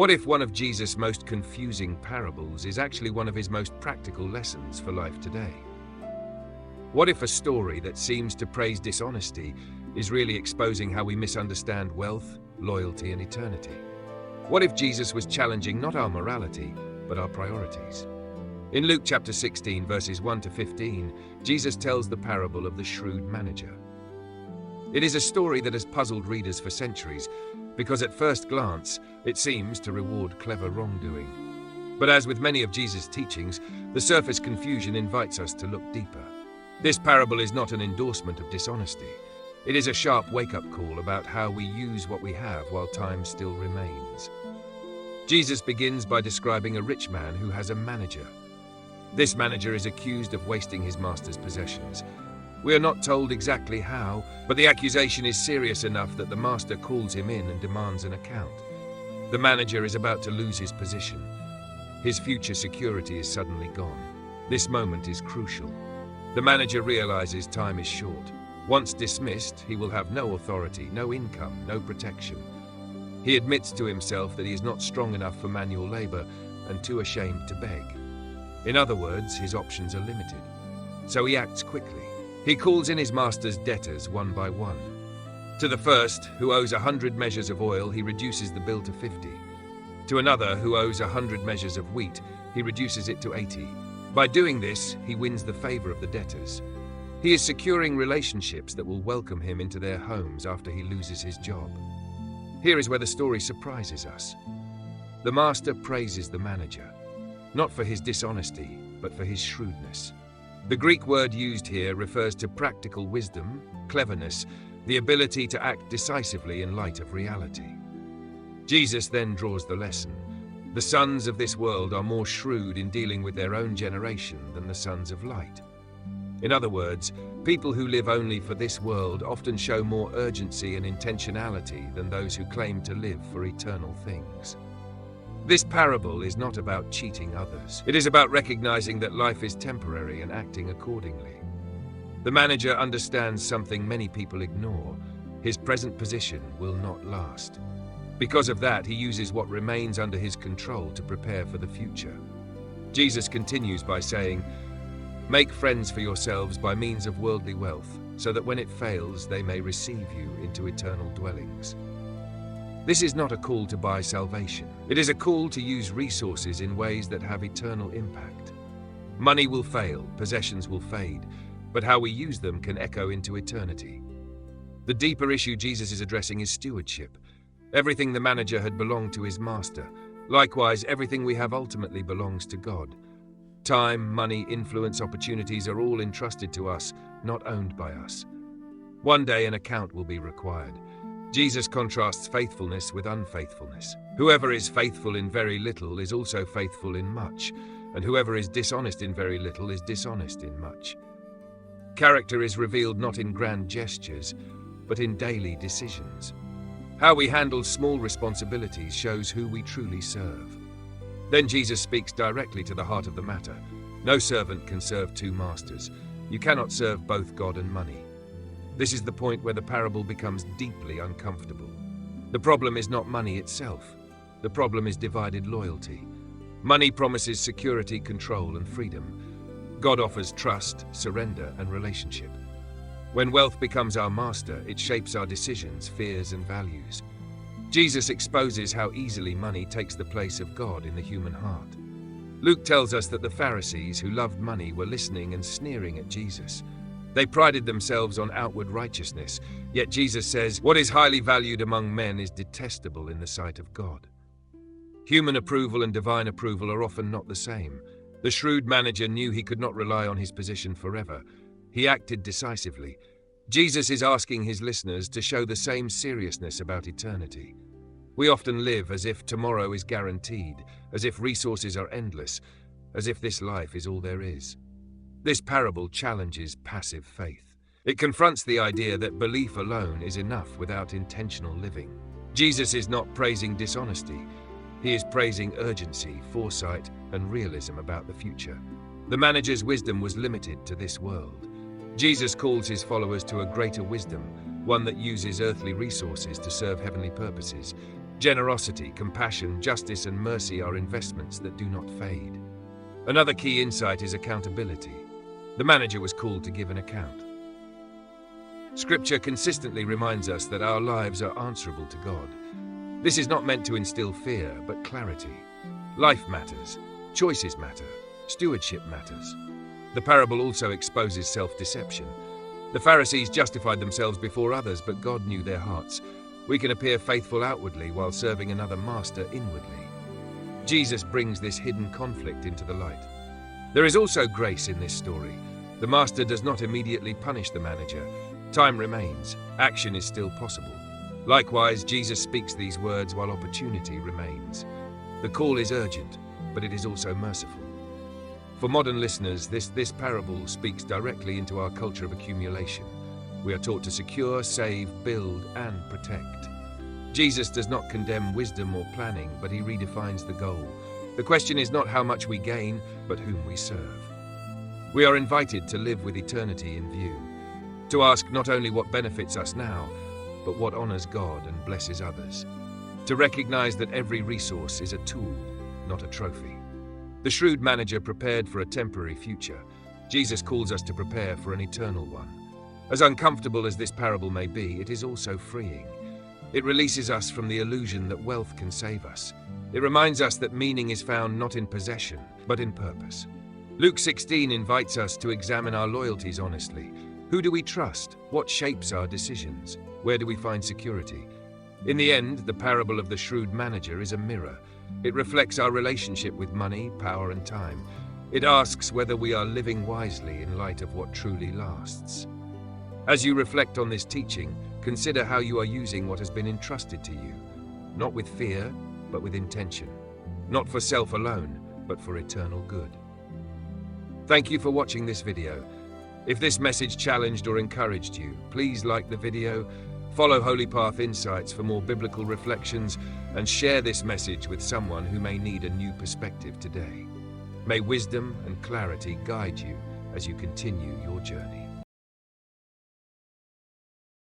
What if one of Jesus' most confusing parables is actually one of his most practical lessons for life today? What if a story that seems to praise dishonesty is really exposing how we misunderstand wealth, loyalty, and eternity? What if Jesus was challenging not our morality, but our priorities? In Luke chapter 16, verses 1 to 15, Jesus tells the parable of the shrewd manager. It is a story that has puzzled readers for centuries, because at first glance, it seems to reward clever wrongdoing. But as with many of Jesus' teachings, the surface confusion invites us to look deeper. This parable is not an endorsement of dishonesty. It is a sharp wake-up call about how we use what we have while time still remains. Jesus begins by describing a rich man who has a manager. This manager is accused of wasting his master's possessions. We are not told exactly how, but the accusation is serious enough that the master calls him in and demands an account. The manager is about to lose his position. His future security is suddenly gone. This moment is crucial. The manager realizes time is short. Once dismissed, he will have no authority, no income, no protection. He admits to himself that he is not strong enough for manual labor and too ashamed to beg. In other words, his options are limited. So he acts quickly. He calls in his master's debtors one by one. To the first, who owes 100 measures of oil, he reduces the bill to 50. To another, who owes 100 measures of wheat, he reduces it to 80. By doing this, he wins the favor of the debtors. He is securing relationships that will welcome him into their homes after he loses his job. Here is where the story surprises us. The master praises the manager, not for his dishonesty, but for his shrewdness. The Greek word used here refers to practical wisdom, cleverness, the ability to act decisively in light of reality. Jesus then draws the lesson. The sons of this world are more shrewd in dealing with their own generation than the sons of light. In other words, people who live only for this world often show more urgency and intentionality than those who claim to live for eternal things. This parable is not about cheating others. It is about recognizing that life is temporary and acting accordingly. The manager understands something many people ignore. His present position will not last. Because of that, he uses what remains under his control to prepare for the future. Jesus continues by saying, "Make friends for yourselves by means of worldly wealth, so that when it fails, they may receive you into eternal dwellings." This is not a call to buy salvation. It is a call to use resources in ways that have eternal impact. Money will fail, possessions will fade, but how we use them can echo into eternity. The deeper issue Jesus is addressing is stewardship. Everything the manager had belonged to his master. Likewise, everything we have ultimately belongs to God. Time, money, influence, opportunities are all entrusted to us, not owned by us. One day an account will be required. Jesus contrasts faithfulness with unfaithfulness. Whoever is faithful in very little is also faithful in much, and whoever is dishonest in very little is dishonest in much. Character is revealed not in grand gestures, but in daily decisions. How we handle small responsibilities shows who we truly serve. Then Jesus speaks directly to the heart of the matter. No servant can serve two masters. You cannot serve both God and money. This is the point where the parable becomes deeply uncomfortable. The problem is not money itself. The problem is divided loyalty. Money promises security, control, and freedom. God offers trust, surrender, and relationship. When wealth becomes our master, it shapes our decisions, fears, and values. Jesus exposes how easily money takes the place of God in the human heart. Luke tells us that the Pharisees who loved money were listening and sneering at Jesus. They prided themselves on outward righteousness, yet Jesus says, "What is highly valued among men is detestable in the sight of God." Human approval and divine approval are often not the same. The shrewd manager knew he could not rely on his position forever. He acted decisively. Jesus is asking his listeners to show the same seriousness about eternity. We often live as if tomorrow is guaranteed, as if resources are endless, as if this life is all there is. This parable challenges passive faith. It confronts the idea that belief alone is enough without intentional living. Jesus is not praising dishonesty. He is praising urgency, foresight, and realism about the future. The manager's wisdom was limited to this world. Jesus calls his followers to a greater wisdom, one that uses earthly resources to serve heavenly purposes. Generosity, compassion, justice, and mercy are investments that do not fade. Another key insight is accountability. The manager was called to give an account. Scripture consistently reminds us that our lives are answerable to God. This is not meant to instill fear, but clarity. Life matters, choices matter, stewardship matters. The parable also exposes self-deception. The Pharisees justified themselves before others, but God knew their hearts. We can appear faithful outwardly while serving another master inwardly. Jesus brings this hidden conflict into the light. There is also grace in this story. The master does not immediately punish the manager. Time remains. Action is still possible. Likewise, Jesus speaks these words while opportunity remains. The call is urgent, but it is also merciful. For modern listeners, this parable speaks directly into our culture of accumulation. We are taught to secure, save, build, and protect. Jesus does not condemn wisdom or planning, but he redefines the goal. The question is not how much we gain, but whom we serve. We are invited to live with eternity in view, to ask not only what benefits us now, but what honors God and blesses others, to recognize that every resource is a tool, not a trophy. The shrewd manager prepared for a temporary future. Jesus calls us to prepare for an eternal one. As uncomfortable as this parable may be, it is also freeing. It releases us from the illusion that wealth can save us. It reminds us that meaning is found not in possession, but in purpose. Luke 16 invites us to examine our loyalties honestly. Who do we trust? What shapes our decisions? Where do we find security? In the end, the parable of the shrewd manager is a mirror. It reflects our relationship with money, power, and time. It asks whether we are living wisely in light of what truly lasts. As you reflect on this teaching, consider how you are using what has been entrusted to you, not with fear, but with intention, not for self alone, but for eternal good. Thank you for watching this video. If this message challenged or encouraged you, please like the video, follow Holy Path Insights for more biblical reflections, and share this message with someone who may need a new perspective today. May wisdom and clarity guide you as you continue your journey.